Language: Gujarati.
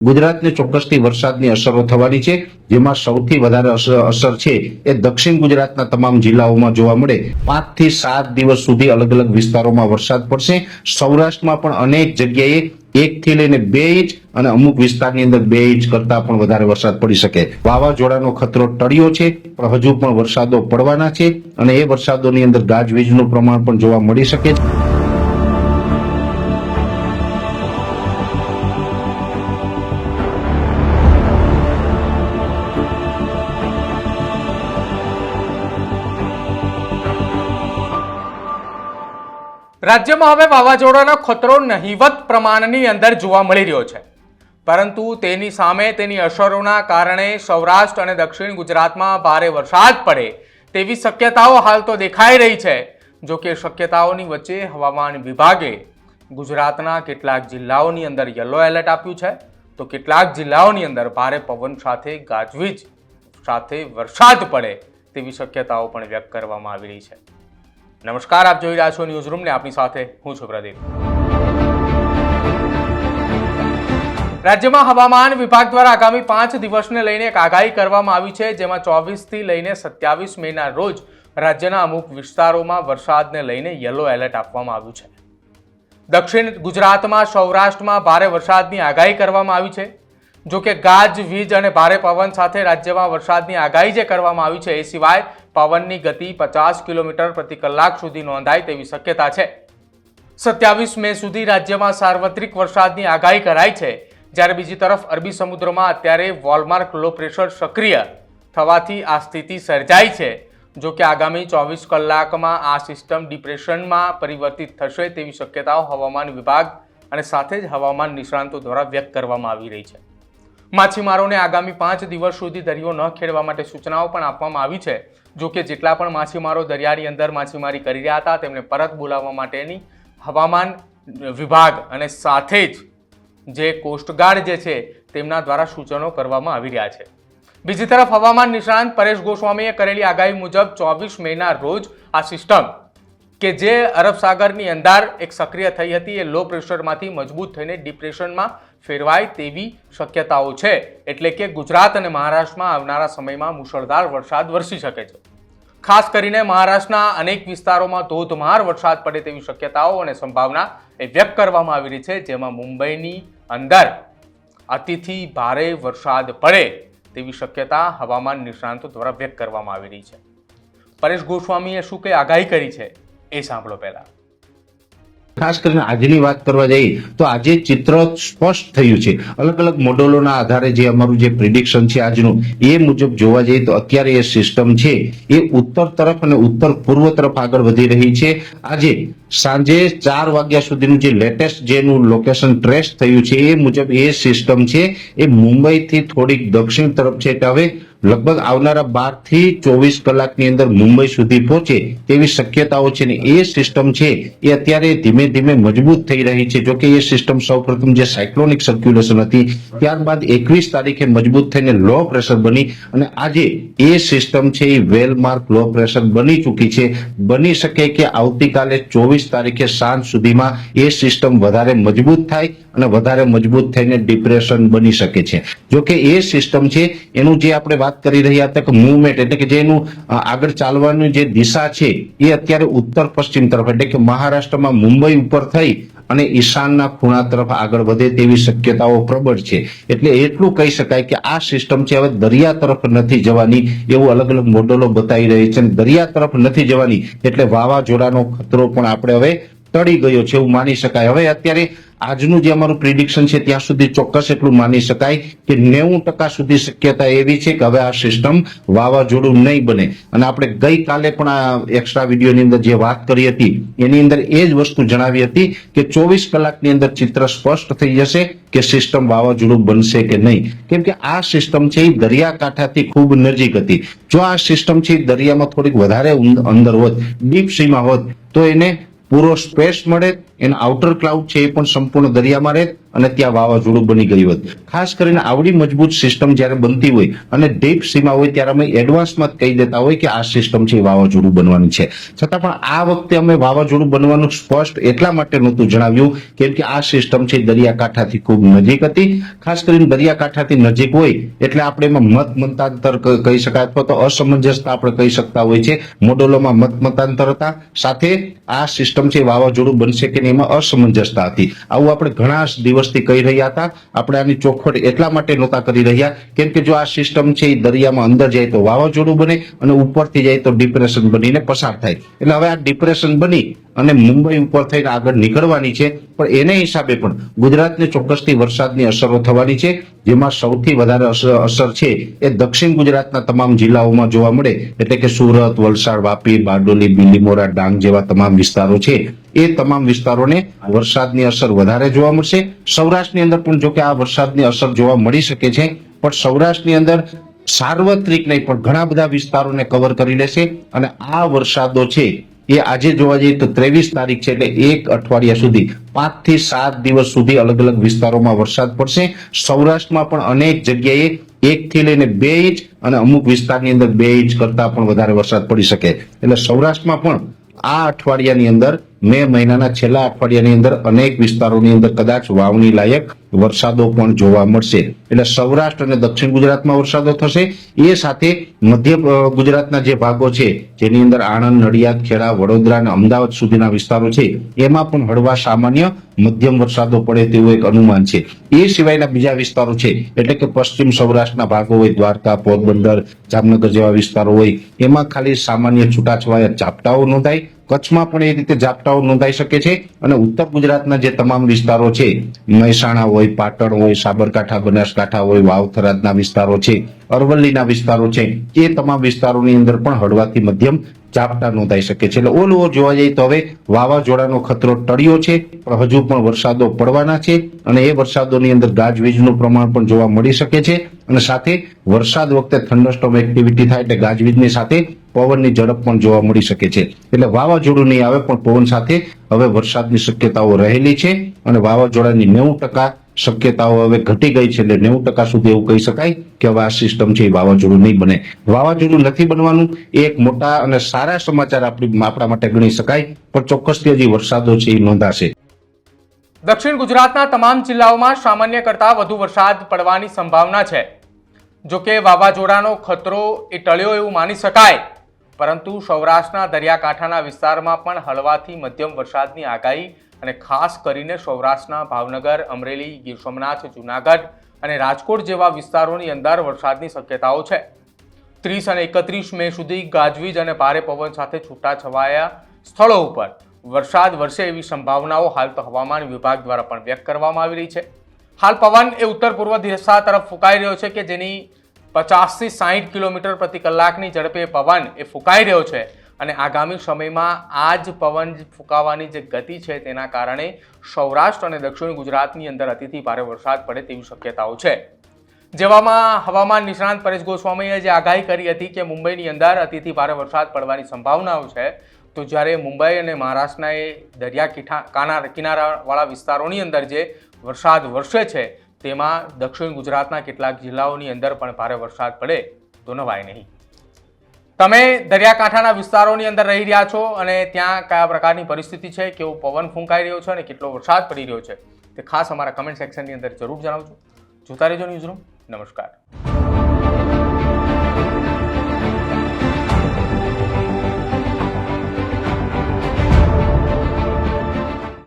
ગુજરાતને ચોક્કસથી વરસાદની અસરો થવાની છે, જેમાં સૌથી વધારે અસર છે એ દક્ષિણ ગુજરાતના તમામ જિલ્લાઓમાં જોવા મળે. 5 થી 7 દિવસ સુધી અલગ અલગ વિસ્તારોમાં વરસાદ પડશે. સૌરાષ્ટ્રમાં પણ અનેક જગ્યાએ 1 થી લઈને 2 ઇંચ અને અમુક વિસ્તારની અંદર 2 ઇંચ કરતા પણ વધારે વરસાદ પડી શકે. વાવાઝોડાનો ખતરો ટળ્યો છે, પણ હજુ પણ વરસાદો પડવાના છે અને એ વરસાદોની અંદર ગાજવીજનું પ્રમાણ પણ જોવા મળી શકે છે. રાજ્યમાં હવે વાવાઝોડાનો ખતરો નહિવત પ્રમાણની અંદર જોવા મળી રહ્યો છે, પરંતુ તેની સામે તેની અસરોના કારણે સૌરાષ્ટ્ર અને દક્ષિણ ગુજરાતમાં ભારે વરસાદ પડે તેવી શક્યતાઓ હાલ તો દેખાઈ રહી છે. જો કે શક્યતાઓની વચ્ચે હવામાન વિભાગે ગુજરાતના કેટલાક જિલ્લાઓની અંદર યલો એલર્ટ આપ્યું છે, તો કેટલાક જિલ્લાઓની અંદર ભારે પવન સાથે ગાજવીજ સાથે વરસાદ પડે તેવી શક્યતાઓ પણ વ્યક્ત કરવામાં આવી રહી છે. નમસ્કાર, આપ જોઈ રહ્યા છો ન્યૂઝ રૂમ ને આપની સાથે હું છું પ્રદીપ. રાજ્યમાં હવામાન વિભાગ દ્વારા આગામી 5 દિવસને લઈને એક આગાહી કરવામાં આવી છે, જેમાં 24 થી લઈને 27 મેના રોજ રાજ્યના અમુક વિસ્તારોમાં વરસાદને લઈને યલો એલર્ટ આપવામાં આવ્યું છે. દક્ષિણ ગુજરાતમાં, સૌરાષ્ટ્રમાં ભારે વરસાદની આગાહી કરવામાં આવી છે. જો કે ગાજવીજ અને ભારે પવન સાથે રાજ્યમાં વરસાદની આગાહી જે કરવામાં આવી છે, એ સિવાય પવનની ગતિ 50 કિલોમીટર પ્રતિ કલાક સુધી નોંધાય તેવી શક્યતા છે. 27 મે સુધી રાજ્યમાં સાર્વત્રિક વરસાદની આગાહી કરાઈ છે, જ્યારે બીજી તરફ અરબી સમુદ્રમાં અત્યારે વોલમાર્ક લો પ્રેશર સક્રિય થવાથી આ સ્થિતિ સર્જાઈ છે. જો કે આગામી 24 કલાકમાં આ સિસ્ટમ ડિપ્રેશનમાં પરિવર્તિત થશે તેવી શક્યતાઓ હવામાન વિભાગ અને સાથે જ હવામાન નિષ્ણાંતો દ્વારા વ્યક્ત કરવામાં આવી રહી છે. માછીમારોને આગામી 5 દિવસ સુધી દરિયો ન ખેડવા માટે સૂચનાઓ પણ આપવામાં આવી છે. જો કે જેટલા પણ માછીમારો દરિયાની અંદર માછીમારી કરી રહ્યા હતા તેમને પરત બોલાવવા માટેની હવામાન વિભાગ અને સાથે જ જે કોસ્ટગાર્ડ જે છે તેમના દ્વારા સૂચનો કરવામાં આવી રહ્યા છે. બીજી તરફ હવામાન નિષ્ણાંત પરેશ ગોસ્વામીએ કરેલી આગાહી મુજબ 24 મેના રોજ આ સિસ્ટમ કે જે અરબ સાગરની અંદર એક સક્રિય થઈ હતી એ લો પ્રેશરમાંથી મજબૂત થઈને ડિપ્રેશનમાં ફેરવાય તેવી શક્યતાઓ છે. એટલે કે ગુજરાત અને મહારાષ્ટ્રમાં આવનારા સમયમાં મુશળધાર વરસાદ વરસી શકે છે. ખાસ કરીને મહારાષ્ટ્રના અનેક વિસ્તારોમાં ધોધમાર વરસાદ પડે તેવી શક્યતાઓ અને સંભાવના એ વ્યક્ત કરવામાં આવી રહી છે, જેમાં મુંબઈની અંદર અતિથી ભારે વરસાદ પડે તેવી શક્યતા હવામાન નિષ્ણાંતો દ્વારા વ્યક્ત કરવામાં આવી રહી છે. પરેશ ગોસ્વામીએ શું કઈ આગાહી કરી છે એ સાંભળો. પહેલા ખાસ કરીને આજની વાત કરવા જઈએ તો આજે ચિત્ર સ્પષ્ટ થયું છે. અલગ અલગ મોડેલોના આધારે જે અમારું જે પ્રિડિક્શન છે આજનું, એ મુજબ જોવા જઈએ તો અત્યારે એ સિસ્ટમ છે એ ઉત્તર તરફ અને ઉત્તર પૂર્વ તરફ આગળ વધી રહી છે. આજે સાંજે 4 વાગ્યા સુધીનું જે લેટેસ્ટ જેનું લોકેશન ટ્રેસ થયું છે એ મુજબ એ સિસ્ટમ છે એ મુંબઈથી થોડીક દક્ષિણ તરફ છે. એટલે હવે લગભગ આવનારા 12 થી 24 કલાકની અંદર મુંબઈ સુધી પહોંચે તેવી શક્યતાઓ છે ને એ સિસ્ટમ છે એ અત્યારે ધીમે ધીમે મજબૂત થઈ રહી છે. જોકે એ સિસ્ટમ સૌપ્રથમ જે સાયક્લોનિક સર્ક્યુલેશન હતી, ત્યારબાદ 21 તારીખે મજબૂત થઈને લો પ્રેશર બની અને આજે એ સિસ્ટમ છે એ વેલમાર્ક લો પ્રેશર બની ચૂકી છે. બની શકે કે આવતીકાલે 24 તારીખે સાંજ સુધીમાં એ સિસ્ટમ વધારે મજબૂત થાય અને વધારે મજબૂત થઈને ડિપ્રેશન બની શકે છે. જોકે એ સિસ્ટમ છે એનું જે આપણે વાત કરી રહ્યા હતા કે મૂવમેન્ટ એટલે કે જે એનું આગળ ચાલવાની જે દિશા છે એ અત્યારે ઉત્તર પશ્ચિમ તરફ એટલે કે મહારાષ્ટ્રમાં મુંબઈ ઉપર થઈ અને ઈશાનના ખૂણા તરફ આગળ વધે તેવી શક્યતાઓ પ્રબળ છે. એટલે એટલું કહી શકાય કે આ સિસ્ટમ છે હવે દરિયા તરફ નથી જવાની એવું અલગ અલગ મોડેલો બતાવી રહી છે. દરિયા તરફ નથી જવાની એટલે વાવાઝોડાનો ખતરો પણ આપણે હવે ટળી ગયો છે એવું માની શકાય. હવે અત્યારે આજનું જે અમારું પ્રિડિક્શન છે ત્યાં સુધી ચોક્કસ એટલું માની શકાય કે 90% સુધી શક્યતા એવી છે કે હવે આ સિસ્ટમ વાવાઝોડું નહીં બને. અને આપણે ગઈકાલે પણ આ એક્સ્ટ્રા વિડીયોની અંદર જે વાત કરી હતી એની અંદર એ જ વસ્તુ જણાવી હતી કે 24 કલાકની અંદર ચિત્ર સ્પષ્ટ થઈ જશે કે સિસ્ટમ વાવાઝોડું બનશે કે નહીં. કેમ કે આ સિસ્ટમ છે એ દરિયાકાંઠાથી ખૂબ નજીક હતી. જો આ સિસ્ટમ છે દરિયામાં થોડીક વધારે અંદર હોત, ડીપ સીમાં હોત, તો એને પૂરો સ્પેસ મળે, એના આઉટર ક્લાઉડ છે એ પણ સંપૂર્ણ દરિયામાં રહે અને ત્યાં વાવાઝોડું બની ગયું હોત. ખાસ કરીને આવડી મજબૂત સિસ્ટમ જ્યારે બનતી હોય અને ડીપ સીમાં હોય ત્યારે અમે એડવાન્સમાં જ કહી દેતા હોય કે આ સિસ્ટમ છે એ વાવાઝોડું બનવાની છે. છતાં પણ આ વખતે અમે વાવાઝોડું બનવાનું સ્પષ્ટ એટલા માટે નહોતું જણાવ્યું કેમ કે આ સિસ્ટમ છે દરિયાકાંઠાથી ખૂબ નજીક હતી. ખાસ કરીને દરિયાકાંઠાથી નજીક હોય એટલે આપણે એમાં મતાંતર કહી શકાય અથવા તો અસમંજસતા આપણે કહી શકતા હોય છે. મોડેલોમાં મતાંતર હતા, સાથે આ સિસ્ટમ છે વાવાઝોડું બનશે કે નહીં એમાં અસમંજસતા હતી. આવું આપણે ઘણા દિવસથી કહી રહ્યા હતા. આપણે આની ચોખવટ એટલા માટે નહોતા કરી રહ્યા કેમ કે જો આ સિસ્ટમ છે એ દરિયામાં અંદર જાય તો વાવાઝોડું બને અને ઉપરથી જાય તો ડિપ્રેશન બનીને પસાર થાય. એટલે હવે આ ડિપ્રેશન બની અને મુંબઈ ઉપર થઈને આગળ નીકળવાની છે, પણ એને હિસાબે પણ ગુજરાતને ચોક્કસથી વરસાદની અસરો થવાની છે, જેમાં સૌથી વધારે અસર છે એ દક્ષિણ ગુજરાતના તમામ જિલ્લાઓમાં જોવા મળે, એટલે કે સુરત, વલસાડ, વાપી, બારડોલી, બીલીમોરા, ડાંગ જેવા તમામ વિસ્તારો છે એ તમામ વિસ્તારોને વરસાદની અસર વધારે જોવા મળશે. સૌરાષ્ટ્રની અંદર પણ જો કે આ વરસાદની અસર જોવા મળી શકે છે, પણ સૌરાષ્ટ્રની અંદર સાર્વત્રિક નહીં પણ ઘણા બધા વિસ્તારોને કવર કરી લેશે અને આ વરસાદો છે એ આજે જોવા જઈએ તો 23 તારીખ છે એટલે એક અઠવાડિયા સુધી 5 થી 7 દિવસ સુધી અલગ અલગ વિસ્તારોમાં વરસાદ પડશે. સૌરાષ્ટ્રમાં પણ અનેક જગ્યાએ 1 થી લઈને 2 ઇંચ અને અમુક વિસ્તારની અંદર 2 ઇંચ કરતા પણ વધારે વરસાદ પડી શકે. એટલે સૌરાષ્ટ્રમાં પણ આ અઠવાડિયાની અંદર મે મહિનાના છેલ્લા અઠવાડિયાની અંદર અનેક વિસ્તારોની અંદર કદાચ વાવણી લાયક વરસાદો પણ જોવા મળશે. એટલે સૌરાષ્ટ્ર અને દક્ષિણ ગુજરાતમાં વરસાદો થશે. એ સાથે મધ્ય ગુજરાતના જે ભાગો છે જેની અંદર આણંદ, નડિયાદ, ખેડા, વડોદરા અને અમદાવાદ સુધીના વિસ્તારો છે એમાં પણ હળવા સામાન્ય મધ્યમ વરસાદો પડે તેવું એક અનુમાન છે. એ સિવાયના બીજા વિસ્તારો છે એટલે કે પશ્ચિમ સૌરાષ્ટ્રના ભાગો હોય, દ્વારકા, પોરબંદર, જામનગર જેવા વિસ્તારો હોય એમાં ખાલી સામાન્ય છૂટાછવાયા ઝાપટાઓ નોંધાય. કચ્છમાં પણ એ રીતે ઝાપટાઓ નોંધાઈ શકે છે અને ઉત્તર ગુજરાતના જે તમામ વિસ્તારો છે, મહેસાણા હોય, પાટણ હોય, સાબરકાંઠા, બનાસકાંઠા હોય, વાવ-થરાદના વિસ્તારો છે, અરવલ્લીના વિસ્તારો છે, એ તમામ વિસ્તારોની અંદર પણ હળવાથી મધ્યમ ઝાપટા નોંધાઈ શકે છે. એટલે ઓલ ઓવર જોવા જઈએ તો હવે વાવાઝોડાનો ખતરો ટળ્યો છે, પણ હજુ પણ વરસાદો પડવાના છે અને એ વરસાદોની અંદર ગાજવીજનું પ્રમાણ પણ જોવા મળી શકે છે અને સાથે વરસાદ વખતે થંડરસ્ટોર્મ એક્ટિવિટી થાય એટલે ગાજવીજની સાથે પવનની ઝડપ પણ જોવા મળી શકે છે. એટલે વાવાઝોડું નહીં આવે પણ પવન સાથે હવે વરસાદની શક્યતાઓ રહેલી છે અને વાવાઝોડાની 90% શક્યતાઓ હવે ઘટી ગઈ છે. એટલે 90% સુધી એવું કહી શકાય કે હવે આ સિસ્ટમ છે એ વાવાઝોડું નહીં બને. વાવાઝોડું નથી બનવાનું એ એક મોટા અને સારા સમાચાર આપણા માટે ગણી શકાય, પણ ચોક્કસથી હજી વરસાદો છે એ નોંધાશે. દક્ષિણ ગુજરાતના તમામ જિલ્લાઓમાં સામાન્ય કરતાં વધુ વરસાદ પડવાની સંભાવના છે. જો કે વાવાઝોડાનો ખતરો એ ટળ્યો એવું માની શકાય, પરંતુ સૌરાષ્ટ્રના દરિયાકાંઠાના વિસ્તારમાં પણ હળવાથી મધ્યમ વરસાદની આગાહી અને ખાસ કરીને સૌરાષ્ટ્રના ભાવનગર, અમરેલી, ગીર સોમનાથ, જૂનાગઢ અને રાજકોટ જેવા વિસ્તારોની અંદર વરસાદની શક્યતાઓ છે. 30 અને 31 મે સુધી ગાજવીજ અને ભારે પવન સાથે છૂટાછવાયા સ્થળો ઉપર વરસાદ વરસે એવી સંભાવનાઓ હાલ તો હવામાન વિભાગ દ્વારા પણ વ્યક્ત કરવામાં આવી રહી છે. હાલ પવન એ ઉત્તર પૂર્વ દિશા તરફ ફૂંકાઈ રહ્યો છે કે જેની 50 થી 60 કિલોમીટર પ્રતિ કલાકની ઝડપે પવન એ ફૂંકાઈ રહ્યો છે અને આગામી સમયમાં આ જ પવન ફૂંકાવાની જે ગતિ છે તેના કારણે સૌરાષ્ટ્ર અને દક્ષિણ ગુજરાતની અંદર અતિથી ભારે વરસાદ પડે તેવી શક્યતાઓ છે. જેવામાં હવામાન નિષ્ણાંત પરેશ ગોસ્વામીએ જે આગાહી કરી હતી કે મુંબઈની અંદર અતિથી ભારે વરસાદ પડવાની સંભાવનાઓ છે, તો જ્યારે મુંબઈ અને મહારાષ્ટ્રના એ દરિયા કિનારાવાળા વિસ્તારોની અંદર જે વરસાદ વરસે છે તેમાં દક્ષિણ ગુજરાતના કેટલાક જિલ્લાઓની અંદર પણ ભારે વરસાદ પડે તો નવાય નહીં. તમે દરિયાકાંઠાના વિસ્તારોની અંદર રહી રહ્યા છો અને ત્યાં કયા પ્રકારની પરિસ્થિતિ છે, કેવો પવન ફૂંકાઈ રહ્યો છે અને કેટલો વરસાદ પડી રહ્યો છે તે ખાસ અમારા કમેન્ટ સેક્શનની અંદર જરૂર જણાવજો. જોતા રહેજો ન્યૂઝરૂમ. નમસ્કાર.